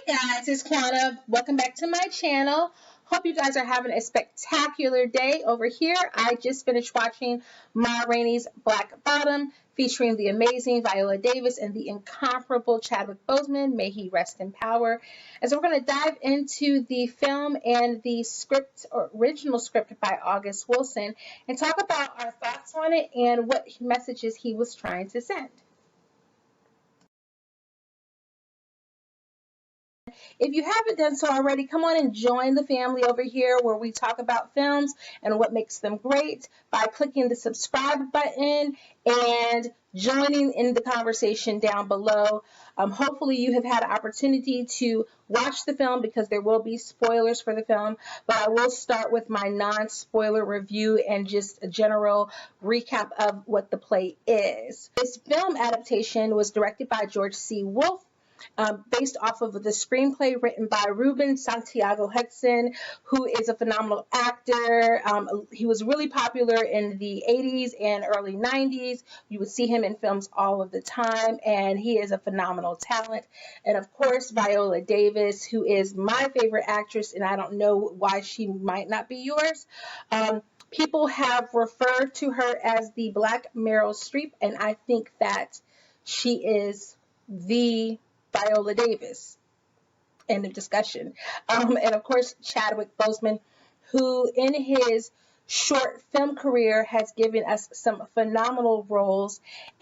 Guys, it's Quanah. Welcome back to my channel. Hope you guys are having a spectacular day over here. I just finished watching Ma Rainey's Black Bottom, featuring the amazing Viola Davis and the incomparable Chadwick Boseman. May he rest in power. And so we're going to dive into the film and the script, or original script by August Wilson, and talk about our thoughts on it and what messages he was trying to send. If you haven't done so already, come on and join the family over here where we talk about films and what makes them great by clicking the subscribe button and joining in the conversation down below. Hopefully you have had an opportunity to watch the film because there will be spoilers for the film, but I will start with my non-spoiler review and just a general recap of what the play is. This film adaptation was directed by George C. Wolfe, based off of the screenplay written by Ruben Santiago Hudson, who is a phenomenal actor. He was really popular in the 80s and early 90s. You would see him in films all of the time, and he is a phenomenal talent. And of course, Viola Davis, who is my favorite actress, and I don't know why she might not be yours. People have referred to her as the Black Meryl Streep, and I think that she is the Viola Davis. End of discussion. And of course, Chadwick Boseman, who in his short film career has given us some phenomenal roles,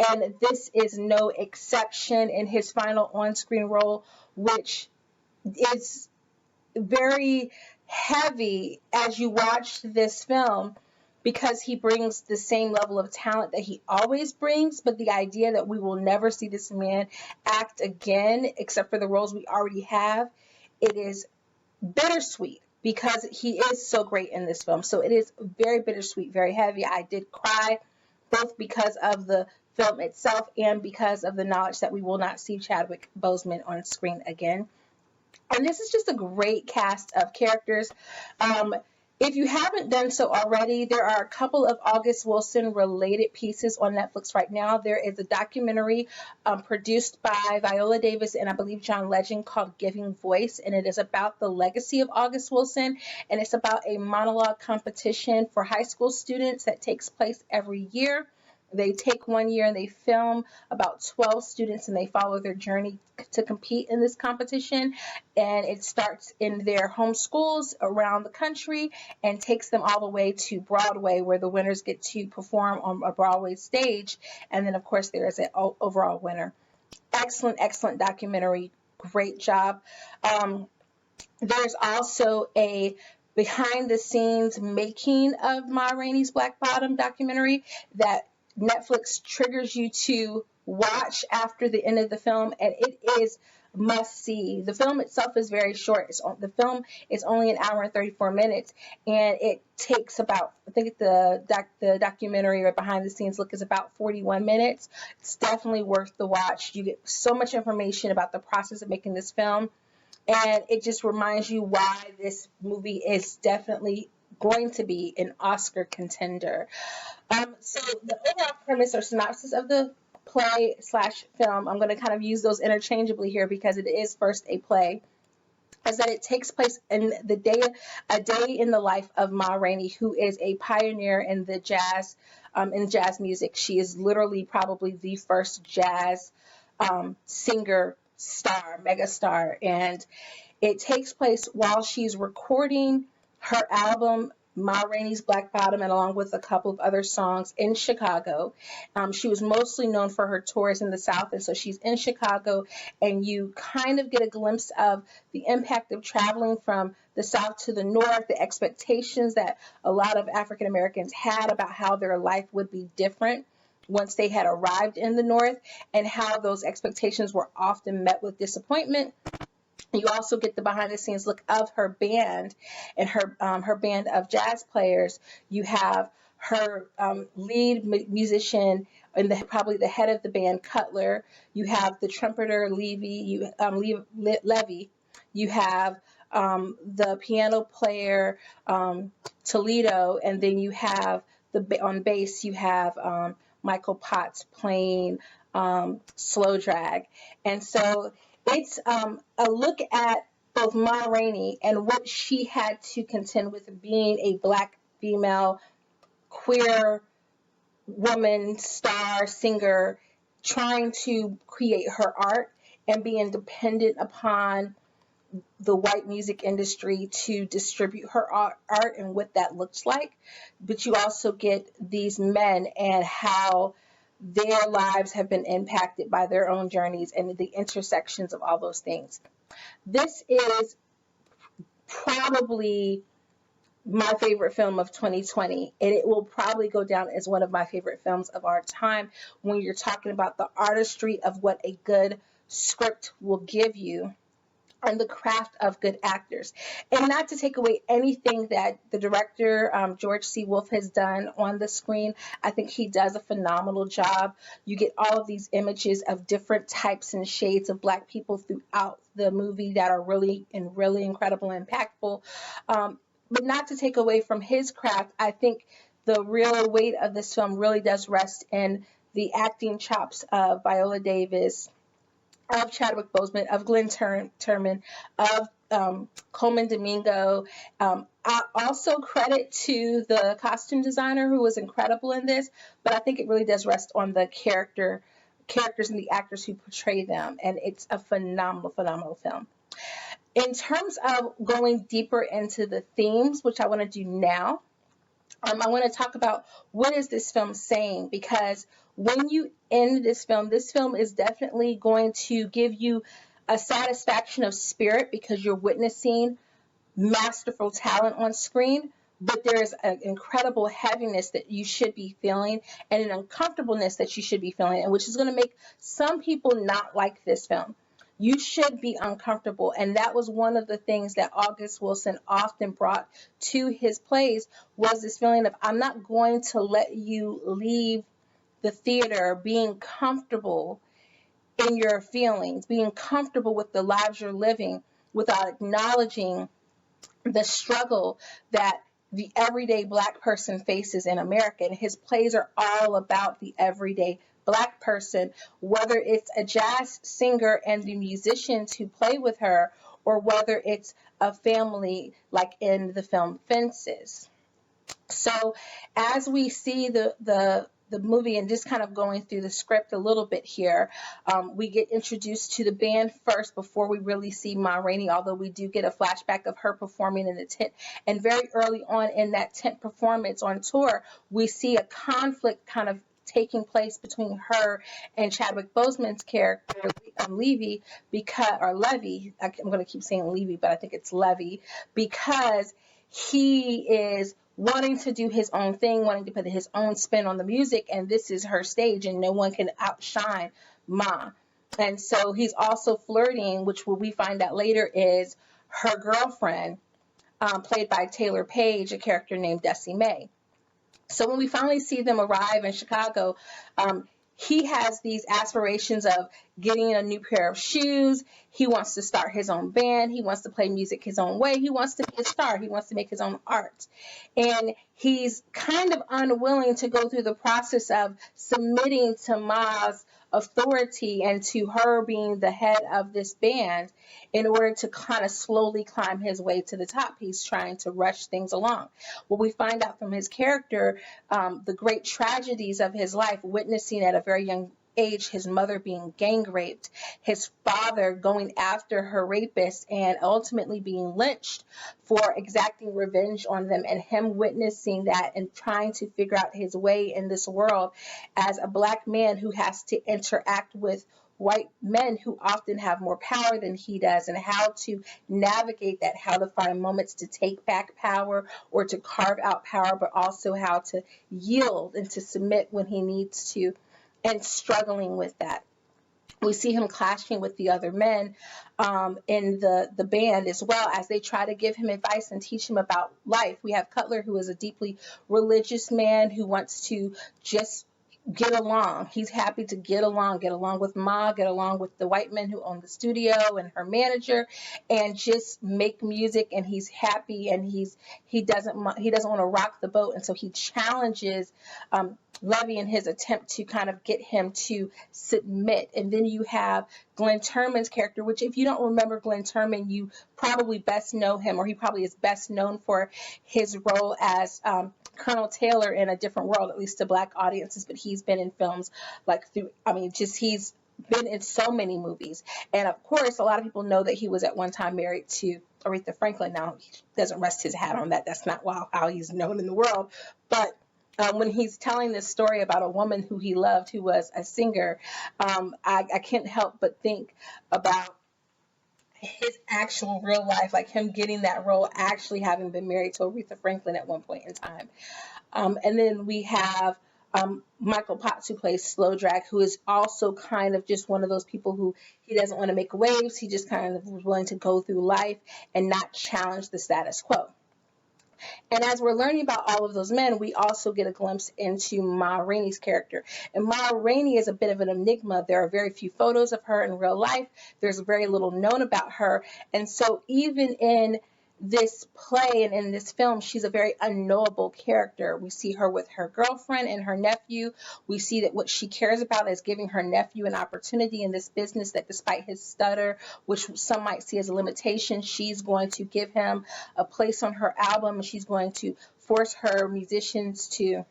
and this is no exception in his final on-screen role, which is very heavy as you watch this film, because he brings the same level of talent that he always brings, but the idea that we will never see this man act again, except for the roles we already have, it is bittersweet because he is so great in this film. So it is very bittersweet, very heavy. I did cry, both because of the film itself and because of the knowledge that we will not see Chadwick Boseman on screen again. And this is just a great cast of characters. If you haven't done so already, there are a couple of August Wilson related pieces on Netflix right now. There is a documentary produced by Viola Davis and I believe John Legend called Giving Voice, and it is about the legacy of August Wilson, and it's about a monologue competition for high school students that takes place every year. They take 1 year and they film about 12 students and they follow their journey to compete in this competition. And it starts in their home schools around the country and takes them all the way to Broadway, where the winners get to perform on a Broadway stage. And then, of course, there is an overall winner. Excellent, excellent documentary. Great job. There's also a behind the scenes making of Ma Rainey's Black Bottom documentary that Netflix triggers you to watch after the end of the film, and it is must see. The film itself is very short. The film is only an hour and 34 minutes, and it takes about, I think the documentary or behind the scenes look is about 41 minutes. It's definitely worth the watch. You get so much information about the process of making this film, and it just reminds you why this movie is definitely going to be an Oscar contender. So the overall premise or synopsis of the play slash film, I'm going to kind of use those interchangeably here because it is first a play, is that it takes place in a day in the life of Ma Rainey, who is a pioneer in the jazz music. She is literally probably the first jazz singer star, mega star, and it takes place while she's recording her album Ma Rainey's Black Bottom, and along with a couple of other songs in Chicago. She was mostly known for her tours in the South, and so she's in Chicago, and you kind of get a glimpse of the impact of traveling from the South to the North, the expectations that a lot of African Americans had about how their life would be different once they had arrived in the North, and how those expectations were often met with disappointment. You also get the behind the scenes look of her band and her band of jazz players. You have her lead musician and probably the head of the band, Cutler. You have the trumpeter, Levy. You have the piano player, Toledo, and then you have on bass you have Michael Potts playing slow drag. And so It's a look at both Ma Rainey and what she had to contend with being a Black female queer woman, star, singer, trying to create her art and being dependent upon the white music industry to distribute her art and what that looks like. But you also get these men and how their lives have been impacted by their own journeys and the intersections of all those things. This is probably my favorite film of 2020, and it will probably go down as one of my favorite films of our time when you're talking about the artistry of what a good script will give you and the craft of good actors. And not to take away anything that the director, George C. Wolfe, has done on the screen. I think he does a phenomenal job. You get all of these images of different types and shades of Black people throughout the movie that are really incredible and impactful. But not to take away from his craft, I think the real weight of this film really does rest in the acting chops of Viola Davis, of Chadwick Boseman, of Glynn Turman, of Coleman Domingo. I also credit to the costume designer who was incredible in this, but I think it really does rest on the characters and the actors who portray them, and it's a phenomenal film. In terms of going deeper into the themes, which I want to do now, I want to talk about what is this film saying, because when you end this film is definitely going to give you a satisfaction of spirit because you're witnessing masterful talent on screen, but there's an incredible heaviness that you should be feeling and an uncomfortableness that you should be feeling, and which is going to make some people not like this film. You should be uncomfortable, and that was one of the things that August Wilson often brought to his plays, was this feeling of, I'm not going to let you leave the theater being comfortable in your feelings, being comfortable with the lives you're living without acknowledging the struggle that the everyday Black person faces in America. And his plays are all about the everyday Black person, whether it's a jazz singer and the musicians who play with her, or whether it's a family like in the film Fences. So as we see the movie and just kind of going through the script a little bit here, we get introduced to the band first before we really see Ma Rainey, although we do get a flashback of her performing in the tent. And very early on in that tent performance on tour, we see a conflict kind of taking place between her and Chadwick Boseman's character, Levy, Levy. I'm going to keep saying Levy, but I think it's Levy, because he is wanting to do his own thing, wanting to put his own spin on the music, and this is her stage, and no one can outshine Ma. And so he's also flirting, which we find out later is her girlfriend, played by Taylor Page, a character named Desi May. So when we finally see them arrive in Chicago, he has these aspirations of getting a new pair of shoes. He wants to start his own band. He wants to play music his own way. He wants to be a star. He wants to make his own art. And he's kind of unwilling to go through the process of submitting to Ma's authority and to her being the head of this band in order to kind of slowly climb his way to the top. He's trying to rush things along. Well, we find out from his character the great tragedies of his life, witnessing at a very young age his mother being gang raped, his father going after her rapist and ultimately being lynched for exacting revenge on them, and him witnessing that and trying to figure out his way in this world as a Black man who has to interact with white men who often have more power than he does, and how to navigate that, how to find moments to take back power or to carve out power, but also how to yield and to submit when he needs to, and struggling with that. We see him clashing with the other men in the band, as well as they try to give him advice and teach him about life. We have Cutler, who is a deeply religious man who wants to just get along. He's happy to get along with Ma, get along with the white men who own the studio and her manager, and just make music. And he's happy, and he doesn't want to rock the boat, and so he challenges Levy in his attempt to kind of get him to submit. And then you have Glynn Turman's character, which if you don't remember Glynn Turman, you probably best know him, or he probably is best known for his role as Colonel Taylor in A Different World, at least to Black audiences, but he's been in films he's been in so many movies. And of course, a lot of people know that he was at one time married to Aretha Franklin. Now, he doesn't rest his hat on that. That's not how he's known in the world. But when he's telling this story about a woman who he loved, who was a singer, I can't help but think about his actual real life, like him getting that role, actually having been married to Aretha Franklin at one point in time. And then we have Michael Potts, who plays Slow Drag, who is also kind of just one of those people who he doesn't want to make waves. He just kind of was willing to go through life and not challenge the status quo. And as we're learning about all of those men, we also get a glimpse into Ma Rainey's character. And Ma Rainey is a bit of an enigma. There are very few photos of her in real life. There's very little known about her. And so even in this play and in this film, she's a very unknowable character. We see her with her girlfriend and her nephew. We see that what she cares about is giving her nephew an opportunity in this business, that despite his stutter, which some might see as a limitation, she's going to give him a place on her album, and she's going to force her musicians to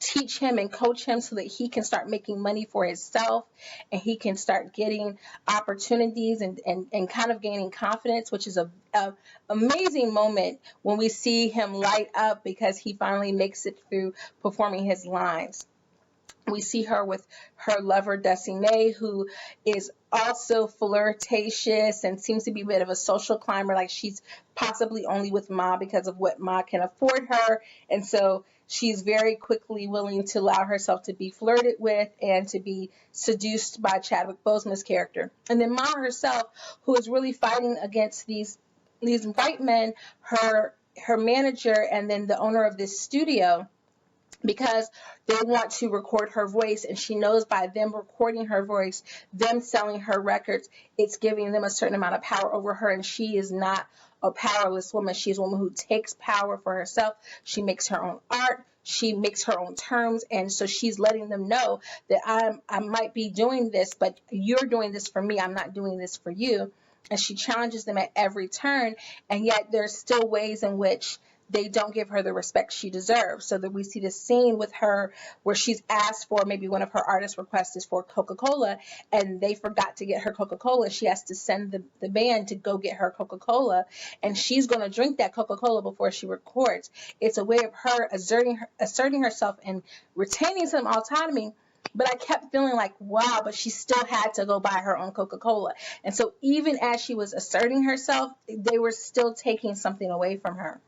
teach him and coach him so that he can start making money for himself, and he can start getting opportunities and kind of gaining confidence, which is a amazing moment when we see him light up because he finally makes it through performing his lines. We see her with her lover, Dusty May, who is also flirtatious and seems to be a bit of a social climber, like she's possibly only with Ma because of what Ma can afford her. And so she's very quickly willing to allow herself to be flirted with and to be seduced by Chadwick Boseman's character. And then Ma herself, who is really fighting against these white men, her manager, and then the owner of this studio, because they want to record her voice, and she knows by them recording her voice, them selling her records, it's giving them a certain amount of power over her, and she is not a powerless woman. She's a woman who takes power for herself. She makes her own art. She makes her own terms, and so she's letting them know that I might be doing this, but you're doing this for me. I'm not doing this for you. And she challenges them at every turn, and yet there's still ways in which they don't give her the respect she deserves. So that we see this scene with her where she's asked for, maybe one of her artist requests is for Coca-Cola, and they forgot to get her Coca-Cola. She has to send the band to go get her Coca-Cola, and she's going to drink that Coca-Cola before she records. It's a way of her asserting herself and retaining some autonomy. But I kept feeling like, wow, but she still had to go buy her own Coca-Cola. And so even as she was asserting herself, they were still taking something away from her.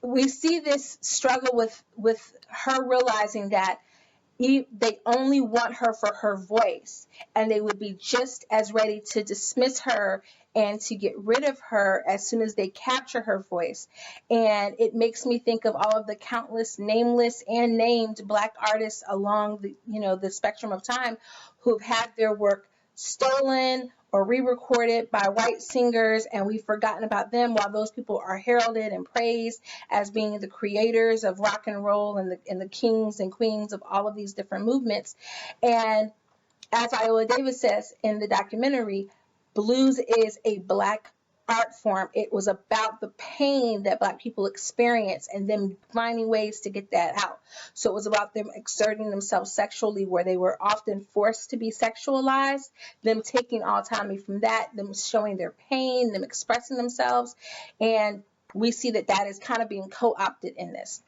We see this struggle with her realizing that they only want her for her voice, and they would be just as ready to dismiss her and to get rid of her as soon as they capture her voice. And it makes me think of all of the countless nameless and named Black artists along the spectrum of time who've had their work stolen or re-recorded by white singers, and we've forgotten about them, while those people are heralded and praised as being the creators of rock and roll and the kings and queens of all of these different movements. And as Viola Davis says in the documentary, blues is a Black art form. It was about the pain that Black people experience and them finding ways to get that out. So it was about them exerting themselves sexually, where they were often forced to be sexualized, them taking autonomy from that, them showing their pain, them expressing themselves. And we see that is kind of being co-opted in this.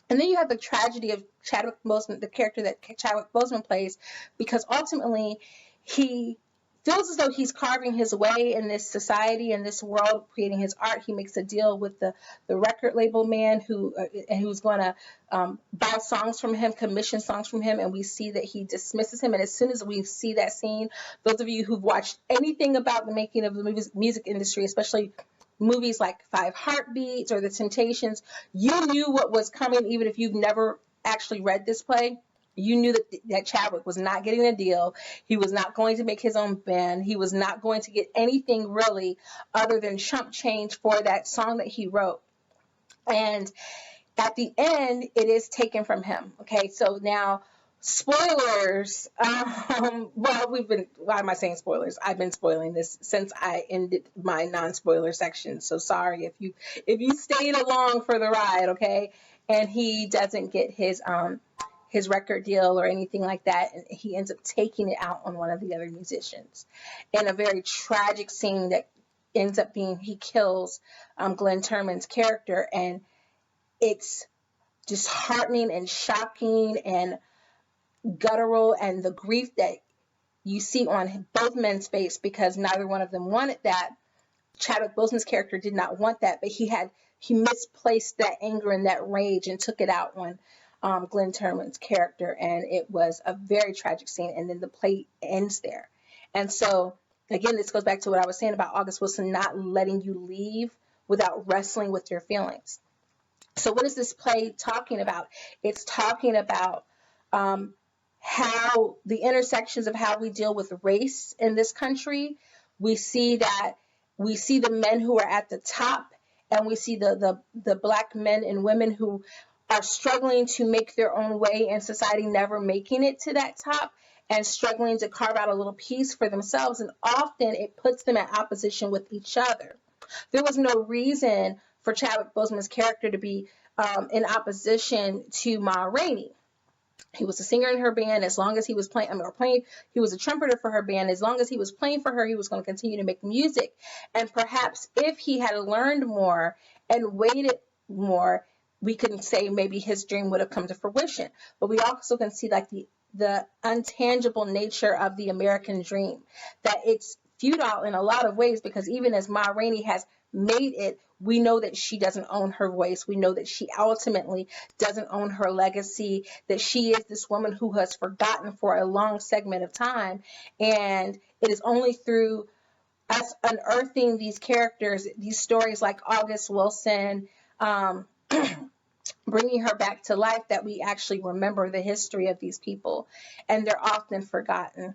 And then you have the tragedy of Chadwick Boseman, the character that Chadwick Boseman plays, because ultimately he feels as though he's carving his way in this society, in this world, creating his art. He makes a deal with the record label man who's going to buy songs from him, commission songs from him, and we see that he dismisses him. And as soon as we see that scene, those of you who've watched anything about the making of the music industry, especially movies like Five Heartbeats or The Temptations, you knew what was coming, even if you've never actually read this play, you knew that Chadwick was not getting a deal. He was not going to make his own band. He was not going to get anything really other than chump change for that song that he wrote. And at the end, it is taken from him. Okay, so now spoilers. Well, why am I saying spoilers? I've been spoiling this since I ended my non-spoiler section. So sorry if you stayed along for the ride, okay? And he doesn't get his record deal or anything like that, and he ends up taking it out on one of the other musicians in a very tragic scene that ends up being he kills Glynn Turman's character, and it's disheartening and shocking and guttural, and the grief that you see on both men's face because neither one of them wanted that. Chadwick Boseman's character did not want that, but he misplaced that anger and that rage and took it out on Glynn Turman's character, and it was a very tragic scene, and then the play ends there. And so again, this goes back to what I was saying about August Wilson not letting you leave without wrestling with your feelings. So what is this play talking about? It's talking about how the intersections of how we deal with race in this country. We see the men who are at the top, and we see the black men and women who are struggling to make their own way in society, never making it to that top, and struggling to carve out a little piece for themselves. And often it puts them at opposition with each other. There was no reason for Chadwick Boseman's character to be in opposition to Ma Rainey. He was a singer in her band. As long as he was playing, he was a trumpeter for her band. As long as he was playing for her, he was going to continue to make music. And perhaps if he had learned more and waited more, we can say maybe his dream would have come to fruition. But we also can see like the untangible nature of the American dream, that it's futile in a lot of ways, because even as Ma Rainey has made it, we know that she doesn't own her voice. We know that she ultimately doesn't own her legacy, that she is this woman who has forgotten for a long segment of time. And it is only through us unearthing these characters, these stories like August Wilson, bringing her back to life, that we actually remember the history of these people. And they're often forgotten.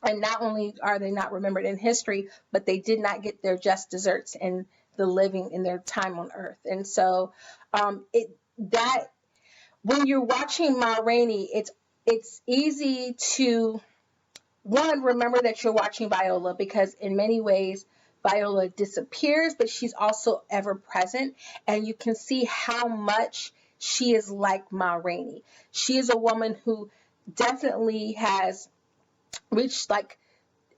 And not only are they not remembered in history, but they did not get their just desserts in the living in their time on earth. And so when you're watching Ma Rainey, it's easy to, one, remember that you're watching Viola, because in many ways Viola disappears, but she's also ever present, and you can see how much she is like Ma Rainey. She is a woman who definitely has reached, like,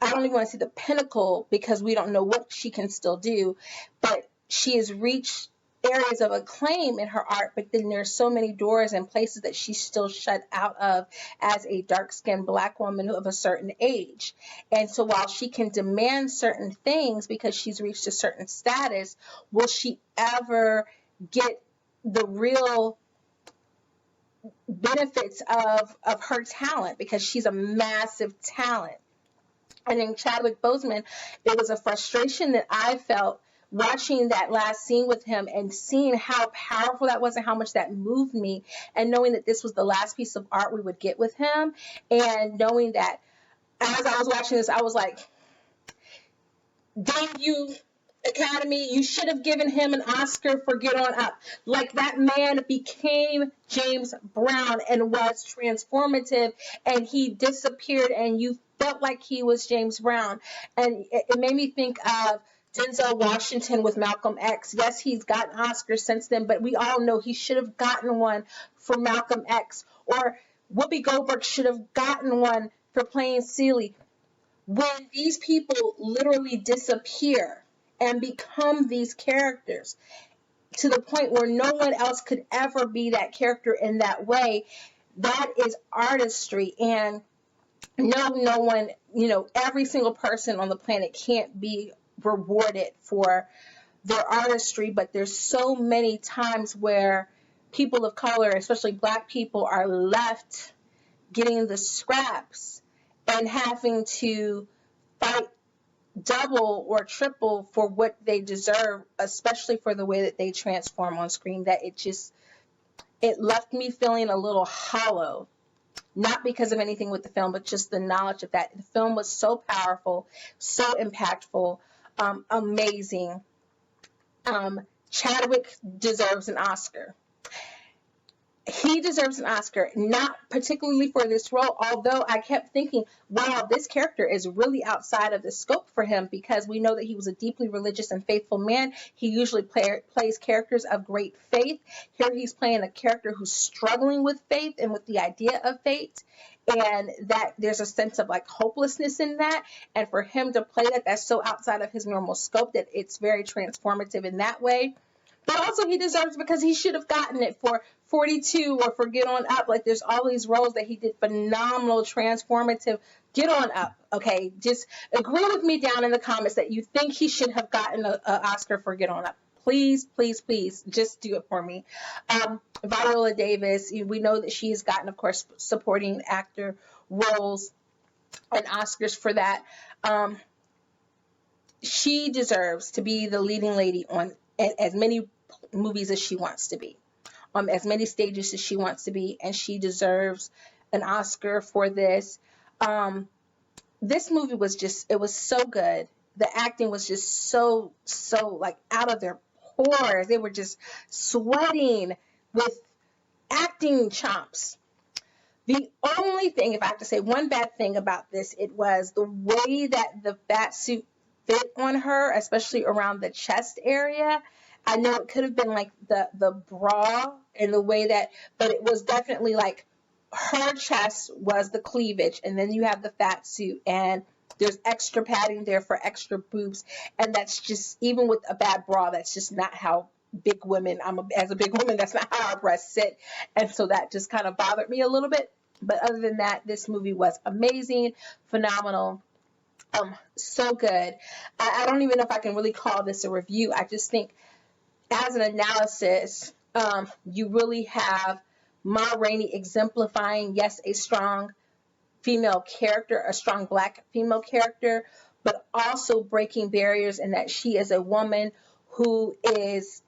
I don't even want to say the pinnacle, because we don't know what she can still do, but she has reached areas of acclaim in her art, but then there's so many doors and places that she's still shut out of as a dark-skinned black woman of a certain age. And so while she can demand certain things because she's reached a certain status, will she ever get the real benefits of her talent? Because she's a massive talent. And in Chadwick Boseman, it was a frustration that I felt watching that last scene with him and seeing how powerful that was and how much that moved me, and knowing that this was the last piece of art we would get with him, and knowing that as I was watching this, I was like, thank you, Academy, you should have given him an Oscar for Get On Up. Like, that man became James Brown and was transformative, and he disappeared, and you felt like he was James Brown. And it made me think of Denzel Washington with Malcolm X. Yes, he's gotten Oscars since then, but we all know he should have gotten one for Malcolm X. Or Whoopi Goldberg should have gotten one for playing Celie. When these people literally disappear and become these characters to the point where no one else could ever be that character in that way, that is artistry. And no one, every single person on the planet can't be rewarded for their artistry, but there's so many times where people of color, especially black people, are left getting the scraps and having to fight double or triple for what they deserve, especially for the way that they transform on screen, that it left me feeling a little hollow. Not because of anything with the film, but just the knowledge of that. The film was so powerful, so impactful, amazing. Chadwick deserves an Oscar. He deserves an Oscar, not particularly for this role, although I kept thinking, wow, this character is really outside of the scope for him, because we know that he was a deeply religious and faithful man. He usually plays characters of great faith. Here he's playing a character who's struggling with faith and with the idea of faith, and that there's a sense of like hopelessness in that. And for him to play that, that's so outside of his normal scope that it's very transformative in that way. But also he deserves, because he should have gotten it for 42 or for Get On Up. Like, there's all these roles that he did phenomenal, transformative. Get On Up, okay? Just agree with me down in the comments that you think he should have gotten an Oscar for Get On Up. Please, please, please, just do it for me. Viola Davis, we know that she's gotten, of course, supporting actor roles and Oscars for that. She deserves to be the leading lady on as many movies as she wants to be, as many stages as she wants to be, and she deserves an Oscar for this. This movie was just, it was so good. The acting was just so like out of their pores. They were just sweating with acting chops. The only thing, if I have to say one bad thing about this, it was the way that the fat suit fit on her, especially around the chest area. I know it could have been like the bra and the way that, but it was definitely like her chest was the cleavage, and then you have the fat suit, and there's extra padding there for extra boobs, and that's just, even with a bad bra, that's just not how big women, as a big woman, that's not how our breasts sit, and so that just kind of bothered me a little bit. But other than that, this movie was amazing, phenomenal. So good. I don't even know if I can really call this a review. I just think as an analysis, you really have Ma Rainey exemplifying, yes, a strong female character, a strong Black female character, but also breaking barriers in that she is a woman who is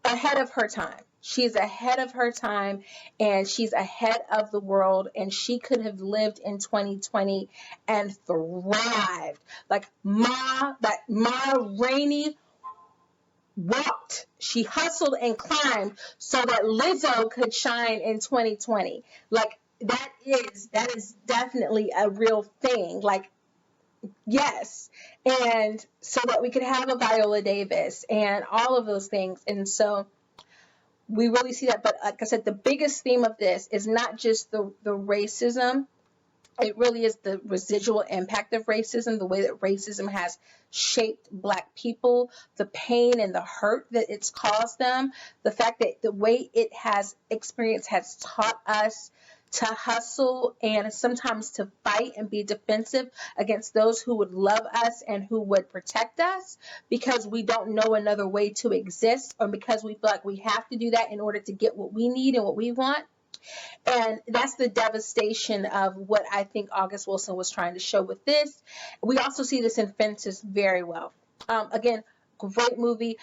ahead of her time. She's ahead of her time, and she's ahead of the world, and she could have lived in 2020 and thrived. Like Ma Rainey walked, she hustled and climbed so that Lizzo could shine in 2020. Like, that is definitely a real thing. Like, yes. And so that we could have a Viola Davis and all of those things. And so we really see that. But like I said, the biggest theme of this is not just the racism. It really is the residual impact of racism, the way that racism has shaped Black people, the pain and the hurt that it's caused them, the fact that the way it has experienced has taught us to hustle and sometimes to fight and be defensive against those who would love us and who would protect us, because we don't know another way to exist, or because we feel like we have to do that in order to get what we need and what we want. And that's the devastation of what I think August Wilson was trying to show with this. We also see this in Fences very well. Again, great movie.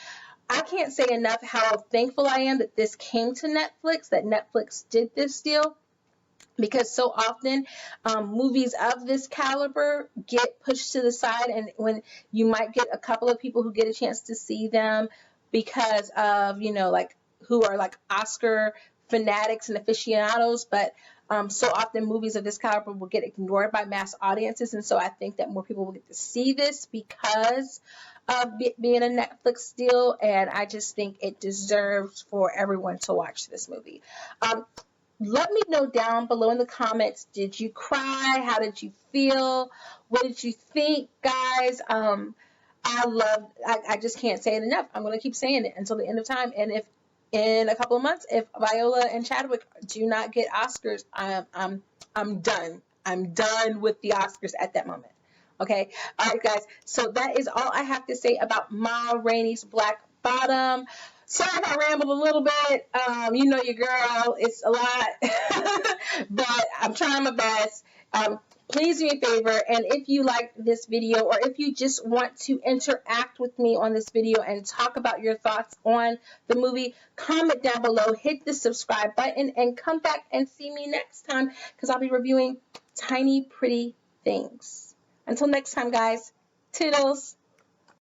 I can't say enough how thankful I am that this came to Netflix, that Netflix did this deal, because so often movies of this caliber get pushed to the side, and when you might get a couple of people who get a chance to see them because of, like, who are like Oscar fanatics and aficionados, but so often movies of this caliber will get ignored by mass audiences, and so I think that more people will get to see this because of being a Netflix deal, and I just think it deserves for everyone to watch this movie. Let me know down below in the comments, did you cry? How did you feel? What did you think, guys? I just can't say it enough. I'm going to keep saying it until the end of time, and if in a couple of months, if Viola and Chadwick do not get Oscars, I'm done. I'm done with the Oscars at that moment. Okay? All right, guys. So that is all I have to say about Ma Rainey's Black Bottom. Sorry if I rambled a little bit. You know your girl. It's a lot. But I'm trying my best. please do me a favor, and if you like this video, or if you just want to interact with me on this video and talk about your thoughts on the movie, comment down below, hit the subscribe button, and come back and see me next time, because I'll be reviewing Tiny Pretty Things. Until next time, guys, toodles.